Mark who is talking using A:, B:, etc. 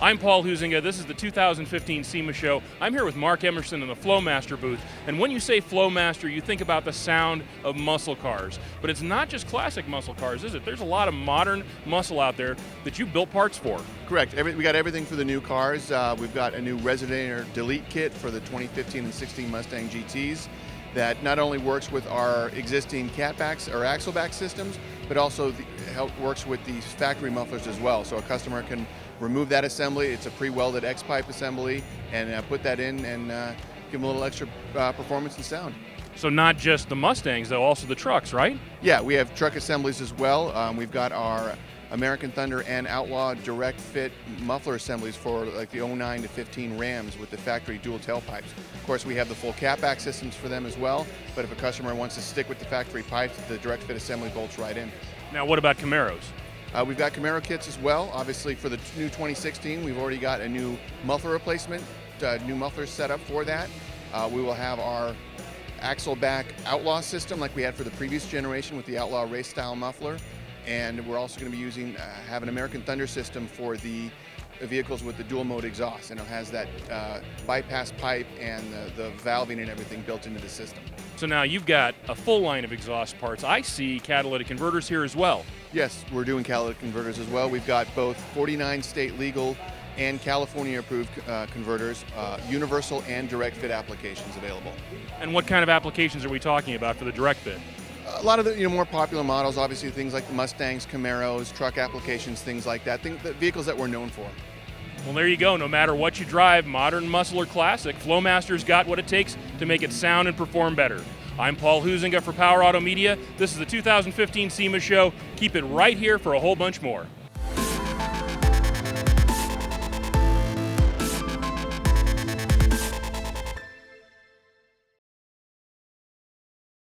A: I'm Paul Huizinga. This is the 2015 SEMA show. I'm here with Mark Emerson in the Flowmaster booth. And when you say Flowmaster, you think about the sound of muscle cars. But it's not just classic muscle cars, is it? There's a lot of modern muscle out there that you built parts for.
B: Correct. We got everything for the new cars. We've got a new resonator delete kit for the 2015 and 16 Mustang GTs that not only works with our existing catbacks or axleback systems, but also works with these factory mufflers as well. So a customer can remove that assembly. It's a pre-welded X-pipe assembly, and put that in and give them a little extra performance and sound.
A: So not just the Mustangs, though, also the trucks, right?
B: Yeah, we have truck assemblies as well. We've got our American Thunder and Outlaw direct fit muffler assemblies for like the 09 to 15 Rams with the factory dual tailpipes. Of course, we have the full catback systems for them as well, but if a customer wants to stick with the factory pipes, the direct fit assembly bolts right in.
A: Now, what about Camaros?
B: We've got Camaro kits as well. Obviously, for the new 2016, we've already got a new muffler replacement, new mufflers set up for that. We will have our axle-back Outlaw system like we had for the previous generation with the Outlaw race-style muffler. And we're also going to be have an American Thunder system for the vehicles with the dual mode exhaust, and it has that bypass pipe and the valving and everything built into the system.
A: So now you've got a full line of exhaust parts. I see catalytic converters here as well.
B: Yes, we're doing catalytic converters as well. We've got both 49 state legal and California approved converters, universal and direct fit applications available.
A: And what kind of applications are we talking about for the direct fit?
B: A lot of the more popular models, obviously things like the Mustangs, Camaros, truck applications, things like that, the vehicles that we're known for.
A: Well, there you go. No matter what you drive, modern, muscle, or classic, Flowmaster's got what it takes to make it sound and perform better. I'm Paul Huizinga for Automedia. This is the 2015 SEMA show. Keep it right here for a whole bunch more.